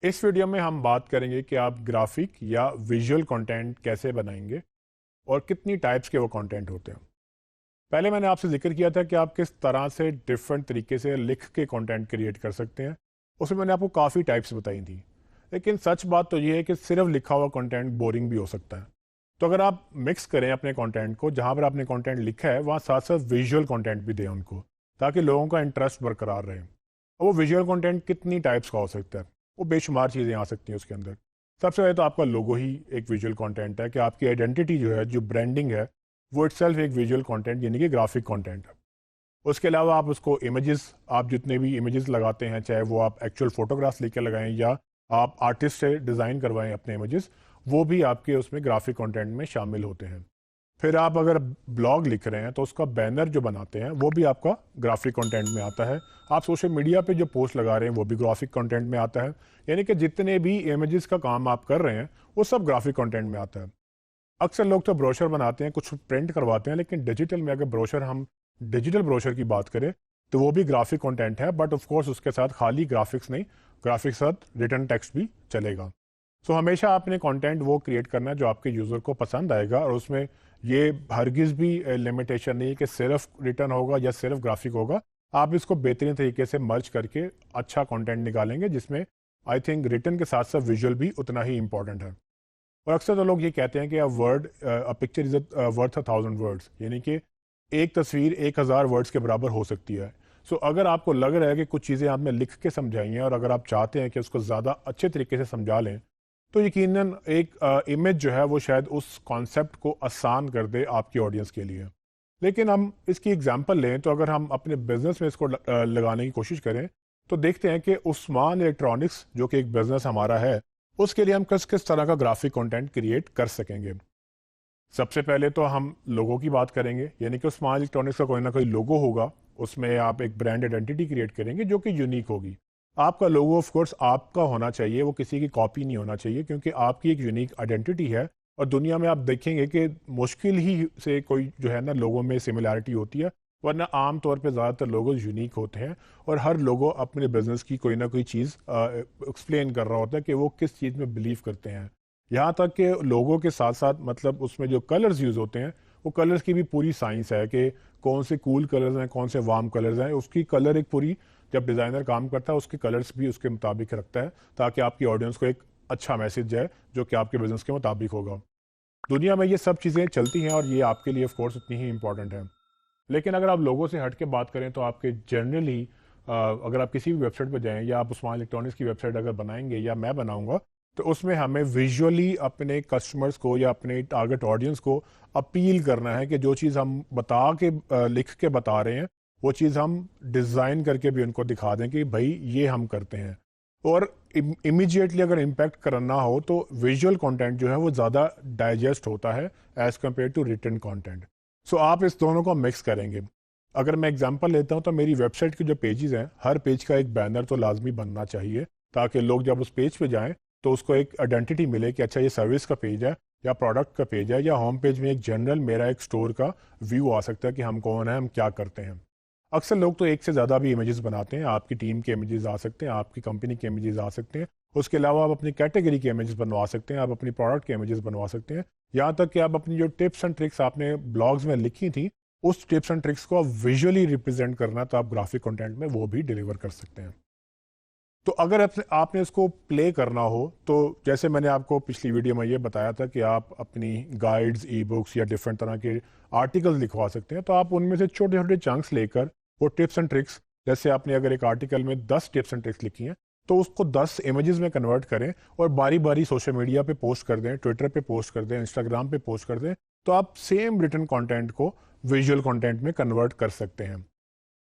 اس video میں ہم بات کریں گے کہ آپ گرافک یا ویژول کنٹینٹ کیسے بنائیںگے اور کتنی ٹائپس کے وہ کنٹینٹ ہوتے ہیں۔ پہلے میں نے آپ سے ذکر کیا تھا کہ آپ کس طرح سے ڈفرینٹ طریقے سے لکھ کے کنٹینٹ کریٹ کر سکتے ہیں، اس میں نے آپ کو کافی ٹائپس بتائی تھیں، لیکن سچ بات تو یہ ہے کہ صرف لکھا ہوا کنٹینٹ بورنگ بھی ہو سکتا ہے۔ تو اگر آپ مکس کریں اپنے کنٹینٹ کو، جہاں پر آپ نے کنٹینٹ لکھا ہے وہاں ساتھ ساتھ ویژول کنٹینٹ بھی دیں ان کو، تاکہ لوگوں کا انٹرسٹ برقرار رہے۔ اور وہ ویژول کنٹینٹ کتنی ٹائپس کا ہو سکتا ہے، وہ بے شمار چیزیں آ سکتی ہیں اس کے اندر۔ سب سے پہلے تو آپ کا لوگو ہی ایک ویژول کنٹینٹ ہے، کہ آپ کی آئیڈینٹی جو ہے، جو برانڈنگ ہے، وہ اٹ سیلف ایک ویژول کنٹینٹ یعنی کہ گرافک کنٹینٹ ہے۔ اس کے علاوہ آپ اس کو امیجز، آپ جتنے بھی امیجز لگاتے ہیں، چاہے وہ آپ ایکچوئل فوٹوگرافس لے کے لگائیں یا آپ آرٹسٹ سے ڈیزائن کروائیں اپنے امیجز، وہ بھی آپ کے اس میں گرافک کنٹینٹ میں شامل ہوتے ہیں۔ پھر آپ اگر بلاگ لکھ رہے ہیں تو اس کا بینر جو بناتے ہیں وہ بھی آپ کا گرافک کنٹینٹ میں آتا ہے۔ آپ سوشل میڈیا پہ جو پوسٹ لگا رہے ہیں وہ بھی گرافک کنٹینٹ میں آتا ہے، یعنی کہ جتنے بھی امیجز کا کام آپ کر رہے ہیں وہ سب گرافک کنٹینٹ میں آتا ہے۔ اکثر لوگ تو بروشر بناتے ہیں، کچھ پرنٹ کرواتے ہیں، لیکن ڈیجیٹل میں اگر ہم ڈیجیٹل بروشر کی بات کریں تو وہ بھی گرافک کنٹینٹ ہے، بٹ آف کورس اس کے ساتھ خالی گرافکس نہیں، گرافک کے ساتھ ریٹن ٹیکسٹ بھی چلے گا۔ سو ہمیشہ آپ نے کنٹینٹ وہ کریٹ کرنا ہے جو آپ کے یوزر کو پسند آئے گا، اور اس میں یہ ہرگز بھی لمیٹیشن نہیں ہے کہ صرف ریٹن ہوگا یا صرف گرافک ہوگا۔ آپ اس کو بہترین طریقے سے مرج کر کے اچھا کنٹینٹ نکالیں گے، جس میں آئی تھنک ریٹن کے ساتھ ساتھ ویژول بھی اتنا ہی امپورٹنٹ ہے۔ اور اکثر تو لوگ یہ کہتے ہیں کہ پکچر از ورتھ 1000 ورڈس، یعنی کہ ایک تصویر 1000 ورڈس کے برابر ہو سکتی ہے۔ سو اگر آپ کو لگ رہا ہے کہ کچھ چیزیں آپ نے لکھ کے سمجھائی ہیں، اور اگر آپ چاہتے ہیں کہ اس کو زیادہ اچھے طریقے سے سمجھا لیں، تو یقیناً ایک امیج جو ہے وہ شاید اس کانسیپٹ کو آسان کر دے آپ کی آڈینس کے لیے۔ لیکن ہم اس کی اگزامپل لیں تو اگر ہم اپنے بزنس میں اس کو لگانے کی کوشش کریں تو دیکھتے ہیں کہ عثمان الیکٹرانکس جو کہ ایک بزنس ہمارا ہے، اس کے لیے ہم کس طرح کا گرافک کنٹینٹ کریٹ کر سکیں گے۔ سب سے پہلے تو ہم لوگو کی بات کریں گے، یعنی کہ عثمان الیکٹرانکس کا کوئی نہ کوئی لوگو ہوگا، اس میں آپ ایک برانڈ آئیڈینٹی کریٹ کریں گے جو کہ یونیک ہوگی۔ آپ کا لوگو آف کورس آپ کا ہونا چاہیے، وہ کسی کی کاپی نہیں ہونا چاہیے، کیونکہ آپ کی ایک یونیک آئیڈینٹی ہے۔ اور دنیا میں آپ دیکھیں گے کہ مشکل ہی سے کوئی جو ہے نا لوگوں میں سملیرٹی ہوتی ہے، ورنہ عام طور پہ زیادہ تر لوگو یونیک ہوتے ہیں، اور ہر لوگو اپنے بزنس کی کوئی نہ کوئی چیز ایکسپلین کر رہا ہوتا ہے کہ وہ کس چیز میں بلیو کرتے ہیں۔ یہاں تک کہ لوگوں کے ساتھ ساتھ مطلب اس میں جو کلرز یوز ہوتے ہیں، وہ کلرز کی بھی پوری سائنس ہے کہ کون سے کول کلرز ہیں، کون سے وارم کلرز ہیں۔ اس کی کلر ایک پوری، جب ڈیزائنر کام کرتا ہے اس کے کلرز بھی اس کے مطابق رکھتا ہے، تاکہ آپ کی آڈینس کو ایک اچھا میسج جائے جو کہ آپ کے بزنس کے مطابق ہوگا۔ دنیا میں یہ سب چیزیں چلتی ہیں اور یہ آپ کے لیے آف کورس اتنی ہی امپورٹنٹ ہے۔ لیکن اگر آپ لوگوں سے ہٹ کے بات کریں تو آپ کے جنرلی اگر آپ کسی بھی ویب سائٹ پہ جائیں، یا آپ عثمان الیکٹرانکس کی ویب سائٹ اگر بنائیں گے یا میں بناؤں گا، تو اس میں ہمیں ویژولی اپنے کسٹمرز کو یا اپنے ٹارگٹ آڈینس کو اپیل کرنا ہے کہ جو چیز ہم بتا کے لکھ کے بتا رہے ہیں، وہ چیز ہم ڈیزائن کر کے بھی ان کو دکھا دیں کہ بھائی یہ ہم کرتے ہیں۔ اور امیجیٹلی اگر امپیکٹ کرنا ہو تو ویژول کنٹینٹ جو ہے وہ زیادہ ڈائجسٹ ہوتا ہے as compared to written content. So آپ اس دونوں کو مکس کریں گے۔ اگر میں اگزامپل لیتا ہوں تو میری ویب سائٹ کے جو پیجز ہیں، ہر پیج کا ایک بینر تو لازمی بننا چاہیے، تاکہ لوگ جب اس پیج پہ جائیں تو اس کو ایک آئیڈینٹی ملے کہ اچھا یہ سروس کا پیج ہے یا پروڈکٹ کا پیج ہے، یا ہوم پیج میں ایک جنرل میرا ایک سٹور کا ویو آ سکتا ہے کہ ہم کون ہیں، ہم کیا کرتے ہیں۔ اکثر لوگ تو ایک سے زیادہ بھی امیجز بناتے ہیں، آپ کی ٹیم کے امیجز آ سکتے ہیں، آپ کی کمپنی کے امیجز آ سکتے ہیں، اس کے علاوہ آپ اپنی کیٹیگری کے امیجز بنوا سکتے ہیں، آپ اپنی پروڈکٹ کے امیجز بنوا سکتے ہیں، یہاں تک کہ آپ اپنی جو ٹپس اینڈ ٹرکس آپ نے بلاگز میں لکھی تھی، اس ٹپس اینڈ ٹرکس کو آپ ویژولی ریپرزینٹ کرنا تو آپ گرافک کنٹینٹ میں وہ بھی ڈیلیور کر سکتے ہیں۔ تو اگر آپ نے اس کو پلے کرنا ہو تو جیسے میں نے آپ کو پچھلی ویڈیو میں یہ بتایا تھا کہ آپ اپنی گائیڈز، ای بکس یا ڈفرینٹ طرح کے آرٹیکل لکھوا سکتے ہیں، تو آپ ان میں سے چھوٹے چھوٹے چنکس لے کر وہ ٹپس اینڈ ٹرکس، جیسے آپ نے اگر ایک آرٹیکل میں 10 ٹپس اینڈ ٹرکس لکھی ہیں تو اس کو 10 امیجز میں کنورٹ کریں اور باری باری سوشل میڈیا پہ پوسٹ کر دیں، ٹویٹر پہ پوسٹ کر دیں، انسٹاگرام پہ پوسٹ کر دیں، تو آپ سیم ریٹن کنٹینٹ کو ویژول کنٹینٹ میں کنورٹ کر سکتے ہیں۔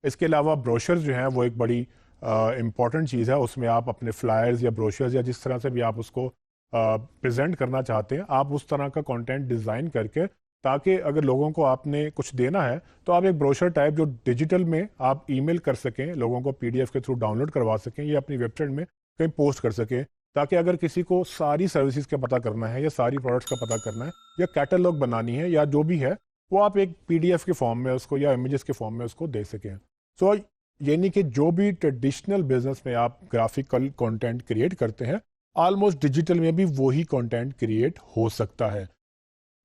اس کے علاوہ بروشرز جو ہیں وہ ایک بڑی امپورٹنٹ چیز ہے، اس میں آپ اپنے فلائرز یا بروشرز یا جس طرح سے بھی آپ اس کو پریزنٹ کرنا چاہتے ہیں، آپ اس طرح کا کنٹینٹ ڈیزائن کر کے، تاکہ اگر لوگوں کو آپ نے کچھ دینا ہے تو آپ ایک بروشر ٹائپ جو ڈیجیٹل میں آپ ای میل کر سکیں، لوگوں کو پی ڈی ایف کے تھرو ڈاؤن لوڈ کروا سکیں، یا اپنی ویب سائٹ میں کہیں پوسٹ کر سکیں، تاکہ اگر کسی کو ساری سروسز کا پتہ کرنا ہے یا ساری پروڈکٹس کا پتہ کرنا ہے یا کیٹالوگ بنانی ہے یا جو بھی ہے، وہ آپ ایک پی ڈی ایف کے فارم میں اس کو یا امیجز کے فارم میں اس کو دے سکیں۔ سو یعنی کہ جو بھی ٹریڈیشنل بزنس میں آپ گرافیکل کنٹینٹ کریٹ کرتے ہیں آلموسٹ ڈیجیٹل میں بھی وہی کنٹینٹ کریٹ ہو سکتا ہے.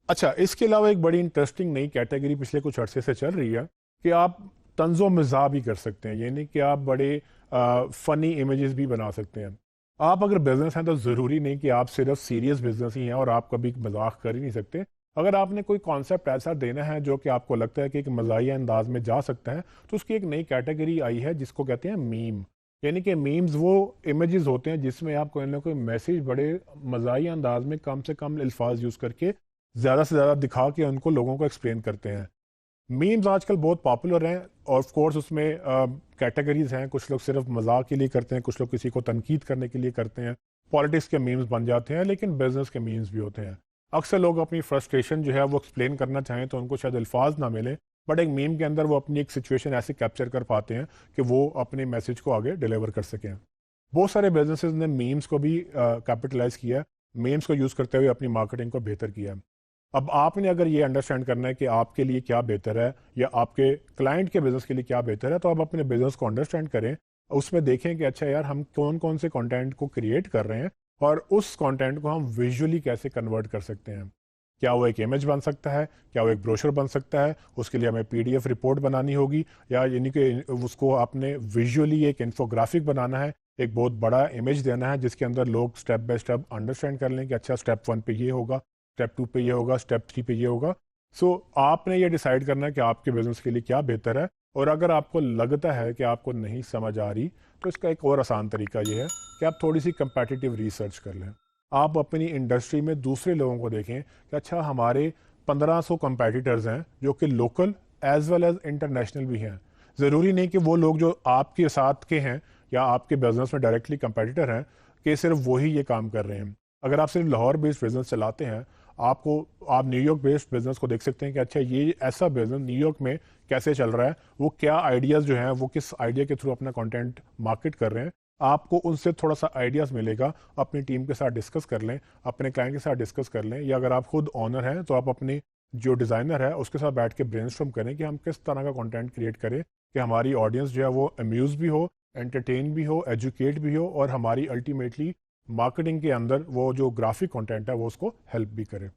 اچھا اس کے علاوہ ایک بڑی انٹرسٹنگ نئی کیٹیگری پچھلے کچھ عرصے سے چل رہی ہے کہ آپ طنز و مزاح بھی کر سکتے ہیں, یعنی کہ آپ بڑے فنی امیجز بھی بنا سکتے ہیں. آپ اگر بزنس ہیں تو ضروری نہیں کہ آپ صرف سیریس بزنس ہی ہیں اور آپ کبھی مذاق کر ہی نہیں سکتے. اگر آپ نے کوئی کانسیپٹ ایسا دینا ہے جو کہ آپ کو لگتا ہے کہ ایک مزاحیہ انداز میں جا سکتا ہے تو اس کی ایک نئی کیٹیگری آئی ہے جس کو کہتے ہیں میم. یعنی کہ میمز وہ امیجز ہوتے ہیں جس میں آپ کوئی نہ کوئی میسیج بڑے مزاحیہ انداز میں کم سے کم الفاظ یوز کر کے زیادہ سے زیادہ دکھا کے ان کو لوگوں کو ایکسپلین کرتے ہیں. میمز آج کل بہت پاپولر ہیں اور آف کورس اس میں کیٹیگریز ہیں. کچھ لوگ صرف مذاق کے لیے کرتے ہیں, کچھ لوگ کسی کو تنقید کرنے کے لیے کرتے ہیں, پالیٹکس کے میمز بن جاتے ہیں, لیکن بزنس کے میمز بھی ہوتے ہیں. اکثر لوگ اپنی فرسٹریشن جو ہے وہ ایکسپلین کرنا چاہیں تو ان کو شاید الفاظ نہ ملیں, بٹ ایک میم کے اندر وہ اپنی ایک سچویشن ایسے کیپچر کر پاتے ہیں کہ وہ اپنے میسج کو آگے ڈیلیور کر سکیں. بہت سارے بزنسز نے میمز کو بھی کیپٹلائز کیا, میمز کو یوز کرتے ہوئے اپنی مارکیٹنگ کو بہتر کیا. اب آپ نے اگر یہ انڈرسٹینڈ کرنا ہے کہ آپ کے لیے کیا بہتر ہے یا آپ کے کلائنٹ کے بزنس کے لیے کیا بہتر ہے, تو آپ اپنے بزنس کو انڈرسٹینڈ کریں, اس میں دیکھیں کہ اچھا یار ہم کون کون سے کنٹینٹ کو کریٹ کر رہے ہیں اور اس کنٹینٹ کو ہم ویژولی کیسے کنورٹ کر سکتے ہیں. کیا وہ ایک امیج بن سکتا ہے, کیا وہ ایک بروشر بن سکتا ہے, اس کے لیے ہمیں پی ڈی ایف رپورٹ بنانی ہوگی, یا یعنی کہ اس کو آپ نے ویژولی ایک انفوگرافک بنانا ہے, ایک بہت بڑا امیج دینا ہے جس کے اندر لوگ سٹیپ بائی سٹیپ انڈرسٹینڈ کر لیں کہ اچھا سٹیپ 1 پہ یہ ہوگا, سٹیپ 2 پہ یہ ہوگا, سٹیپ 3 پہ یہ ہوگا. سو آپ نے یہ ڈیسائیڈ کرنا ہے کہ آپ کے بزنس کے لیے کیا بہتر ہے, اور اگر آپ کو لگتا ہے کہ آپ کو نہیں سمجھ آ رہی تو اس کا ایک اور آسان طریقہ یہ ہے کہ آپ تھوڑی سی کمپیٹیٹیو ریسرچ کر لیں. آپ اپنی انڈسٹری میں دوسرے لوگوں کو دیکھیں کہ اچھا ہمارے 1500 کمپیٹیٹرز ہیں جو کہ local as well as international بھی ہیں. ضروری نہیں کہ وہ لوگ جو آپ کے ساتھ کے ہیں یا آپ کے بزنس میں ڈائریکٹلی کمپیٹیٹر ہیں کہ صرف وہی یہ کام کر رہے ہیں. اگر آپ صرف لاہور بیسڈ بزنس چلاتے ہیں, آپ نیو یارک بیسڈ بزنس کو دیکھ سکتے ہیں کہ اچھا یہ ایسا بزنس نیو یارک میں کیسے چل رہا ہے, وہ کیا آئیڈیاز جو ہیں وہ کس آئیڈیا کے تھرو اپنا کنٹینٹ مارکیٹ کر رہے ہیں. آپ کو ان سے تھوڑا سا آئیڈیاز ملے گا, اپنی ٹیم کے ساتھ ڈسکس کر لیں, اپنے کلائنٹ کے ساتھ ڈسکس کر لیں, یا اگر آپ خود آنر ہیں تو آپ اپنے جو ڈیزائنر ہے اس کے ساتھ بیٹھ کے برین اسٹارم کریں کہ ہم کس طرح کا کنٹینٹ کریٹ کریں کہ ہماری آڈینس جو ہے وہ امیوز بھی ہو, انٹرٹین بھی ہو, ایجوکیٹ بھی ہو, اور ہماری الٹیمیٹلی مارکیٹنگ کے اندر وہ جو گرافک کنٹینٹ ہے وہ اس کو ہیلپ بھی کرے.